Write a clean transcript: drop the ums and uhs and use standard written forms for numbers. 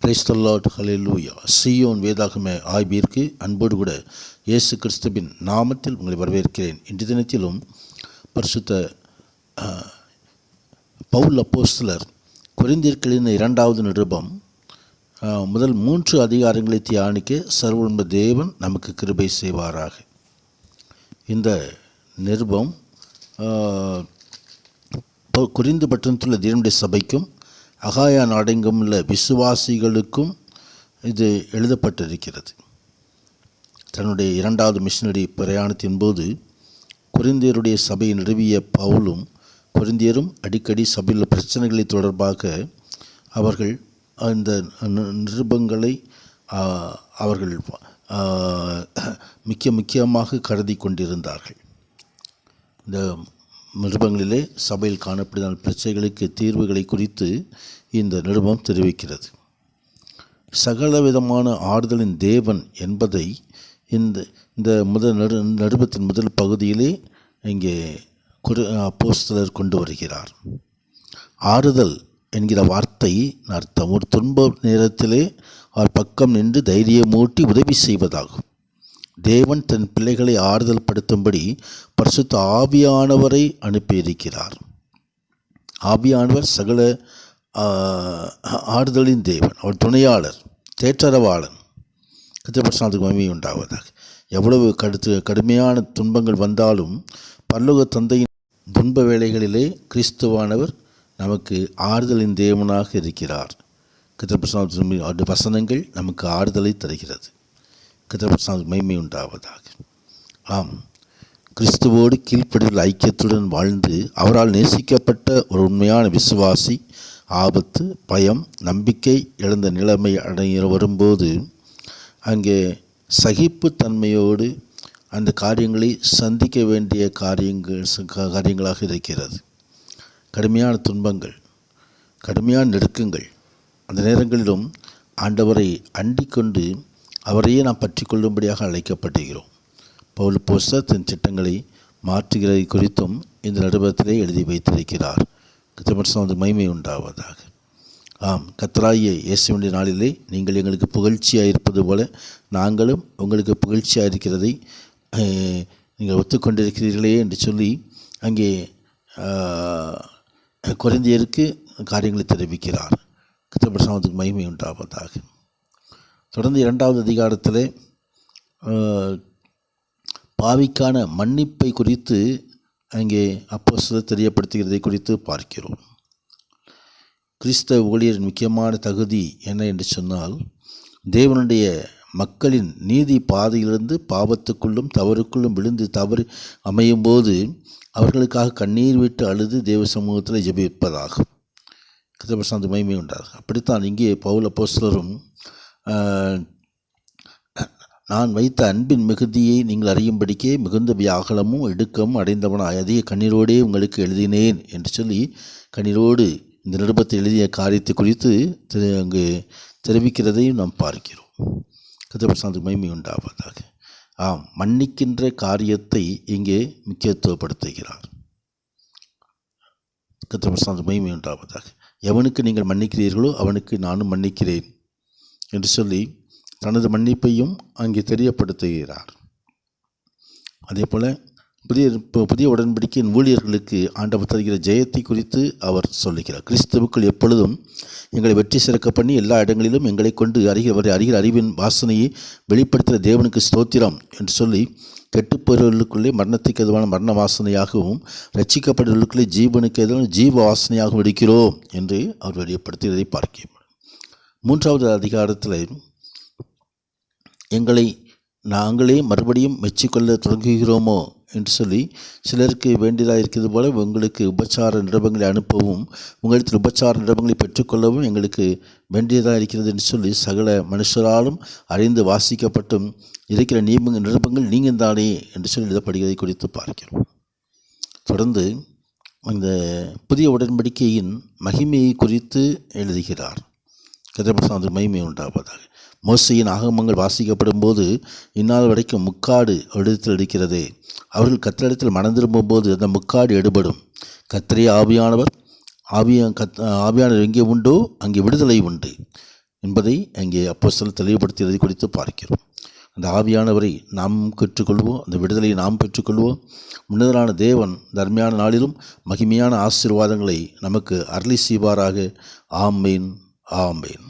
Praise the Lord, ஹல்லேலூயா. சீயோன் வேதாகம ஆய்விற்கு அன்போடு கூட இயேசு கிறிஸ்துவின் நாமத்தில் உங்களை வரவேற்கிறேன். இன்றைய தினத்திலும் பரிசுத்த பவுல் அப்போஸ்தலர் கொரிந்தியர்களின் 2வது நிருபம் முதல் 3 அதிகாரங்களை தியானிக்க சர்வவல்லமை தேவன் நமக்கு கிருபை செய்வாராக. இந்த நிருபம் கொரிந்து பட்டணத்துள்ள தேவனுடைய சபைக்கும் அகாயா நாடெங்கும் உள்ள விசுவாசிகளுக்கும் இது எழுதப்பட்டிருக்கிறது. தன்னுடைய 2வது மிஷனரி பிரயாணத்தின் போது கொரிந்தியருடைய சபையை நிறுவிய பவுலும் கொரிந்தியரும் அடிக்கடி சபையில் பிரச்சனைகளை தொடர்பாக அவர்கள் இந்த நிருபங்களை அவர்கள் முக்கியமாக கருதி கொண்டிருந்தார்கள். இந்த நிருபங்களிலே சபையில் காணப்படுகிற பிரச்சனைகளுக்கு தீர்வுகளை குறித்து இந்த நிருபம் தெரிவிக்கிறது. சகல விதமான ஆறுதலின் தேவன் என்பதை இந்த நிருபத்தின் முதல் பகுதியிலே இங்கே அப்போஸ்தலர் கொண்டு வருகிறார். ஆறுதல் என்கிற வார்த்தை அர்த்தம் ஒரு துன்ப நேரத்திலே அவர் பக்கம் நின்று தைரியமூட்டி உதவி செய்வதாகும். தேவன் தன் பிள்ளைகளை ஆறுதல் படுத்தும்படி பரிசுத்த ஆவியானவரை அனுப்பியிருக்கிறார். ஆவியானவர் சகல ஆறுதலின் தேவன், அவர் துணையாளர், தேற்றரவாளன். கர்த்தருக்கு மகிமை உண்டாவதாக. எவ்வளவு கடுமையான துன்பங்கள் வந்தாலும் பரலோக தந்தையின் துன்ப வேளைகளிலே கிறிஸ்துவானவர் நமக்கு ஆறுதலின் தேவனாக இருக்கிறார். கர்த்தருக்கு வசனங்கள் நமக்கு ஆறுதலை தருகிறது. கர்த்தருக்கு மகிமை உண்டாவதாக. ஆம், கிறிஸ்துவோடு கீழ்ப்படிதல் ஐக்கியத்துடன் வாழ்ந்து அவரால் நேசிக்கப்பட்ட ஒரு உண்மையான விசுவாசி ஆபத்து, பயம், நம்பிக்கை இழந்த நிலைமை அடைய வரும்போது அங்கே சகிப்புத்தன்மையோடு அந்த காரியங்களை சந்திக்க வேண்டிய காரியங்களாக இருக்கிறது. கடுமையான துன்பங்கள், கடுமையான நெருக்கங்கள், அந்த நேரங்களிலும் ஆண்டவரை அண்டிக்கொண்டு அவரையே நாம் பற்றி கொள்ளும்படியாக அழைக்கப்பட்டுகிறோம். பவுல் அப்போஸ்தலர் தன் திட்டங்களை மாற்றுகிறது குறித்தும் இந்த நிருபத்திலே எழுதி வைத்திருக்கிறார். கர்த்தருக்கு மகிமை உண்டாவதாக. ஆம், கர்த்தராகிய இயேசுவின் நாளிலே நீங்கள் எங்களுக்கு புகழ்ச்சியாக இருப்பது போல நாங்களும் உங்களுக்கு புகழ்ச்சியாக இருக்கிறதை நீங்கள் ஒத்துக்கொண்டிருக்கிறீர்களே என்று சொல்லி அங்கே கொரிந்தியருக்கு காரியங்களை தெரிவிக்கிறார். கர்த்தருக்கு மகிமை உண்டாவதாக. தொடர்ந்து 2வது அதிகாரத்தில் பாவிக்கான மன்னிப்பை குறித்து அங்கே அப்போஸ்தலர் தெரியப்படுத்துகிறதை குறித்து பார்க்கிறோம். கிறிஸ்தவ ஊழியரின் முக்கியமான தகுதி என்ன என்று சொன்னால், தேவனுடைய மக்களின் நீதி பாதையிலிருந்து பாவத்துக்குள்ளும் தவறுக்குள்ளும் விழுந்து தவறு அமையும் போது அவர்களுக்காக கண்ணீர் விட்டு அழுது தேவ சமூகத்தில் ஜெபிப்பதாகும். கர்த்தருக்கு மகிமை உண்டாகும். அப்படித்தான் இங்கே பவுல் அப்போஸ்தலரும் நான் வைத்த அன்பின் மிகுதியை நீங்கள் அறியும்படிக்கே மிகுந்த வியாகுலமும் இடுக்கமும் அடைந்தவனாய் அதிக கண்ணீரோடே உங்களுக்கு எழுதினேன் என்று சொல்லி கண்ணீரோடு இந்த நிருபத்தை எழுதிய காரியத்தை குறித்து அங்கு தெரிவிக்கிறதையும் நாம் பார்க்கிறோம். கர்த்தருக்கு மகிமை உண்டாவதாக. மன்னிக்கின்ற காரியத்தை இங்கே முக்கியத்துவப்படுத்துகிறார். கர்த்தர் மகிமை உண்டாவதாக. எவனுக்கு நீங்கள் மன்னிக்கிறீர்களோ அவனுக்கு நானும் மன்னிக்கிறேன் என்று சொல்லி தனது மன்னிப்பையும் அங்கே தெரியப்படுத்துகிறார். அதே போல் புதிய உடன்படிக்கையின் ஊழியர்களுக்கு ஆண்டவர் தருகிற ஜெயத்தை குறித்து அவர் சொல்லுகிறார். கிறிஸ்துவுக்குள் எப்பொழுதும் எங்களை வெற்றி சிறக்க பண்ணி எல்லா இடங்களிலும் எங்களை கொண்டு அறிகிற அறிவின் வாசனையை வெளிப்படுத்துகிற தேவனுக்கு ஸ்தோத்திரம் என்று சொல்லி கெட்டுப்போர்களுக்குள்ளே மரணத்துக்கு எதுவான மரண வாசனையாகவும் ரட்சிக்கப்படுவர்களுக்குள்ளே ஜீவனுக்கு எதுவான ஜீவ வாசனையாகவும் இருக்கிறோம் என்று அவர் வெளிப்படுத்துகிறதை பார்க்கிறோம். 3வது அதிகாரத்தில் எங்களை நாங்களே மறுபடியும் மெச்சிக்கொள்ள தொடங்குகிறோமோ என்று சொல்லி சிலருக்கு வேண்டியதாக இருக்கிறது போல உங்களுக்கு உபச்சார நிருபங்களை அனுப்பவும் உங்களிடத்தில் உபச்சார நிருபங்களை பெற்றுக்கொள்ளவும் எங்களுக்கு வேண்டியதாக இருக்கிறது என்று சொல்லி சகல மனுஷராலும் அறிந்து வாசிக்கப்பட்டும் இருக்கிற நிருபங்கள் நீங்கள் தானே என்று சொல்லி எழுதப்படுகிறதை குறித்து பார்க்கிறோம். தொடர்ந்து அந்த புதிய உடன்படிக்கையின் மகிமையை குறித்து எழுதுகிறார். கர்த்தர் மகிமை உண்டாவதாக. மோசையின் ஆகமங்கள் வாசிக்கப்படும் போது இந்நாள் வரைக்கும் முக்காடு இடத்தில் இருக்கிறது. அவர்கள் கர்த்தரிடத்தில் மனம் திரும்பும் போது அந்த முக்காடு எடுபடும். கர்த்தரே ஆவியானவர், ஆவியானவர் எங்கே உண்டோ அங்கே விடுதலை உண்டு என்பதை அங்கே அப்போஸ்தலர் தெளிவுபடுத்தியதை குறித்து பார்க்கிறோம். அந்த ஆவியானவரை நாம் பெற்றுக்கொள்வோம், அந்த விடுதலையை நாம் பெற்றுக்கொள்வோம். முன்னதரான தேவன் தர்மையான நாளிலும் மகிமையான ஆசீர்வாதங்களை நமக்கு அருளி செய்வாராக. ஆமேன், ஆமேன்.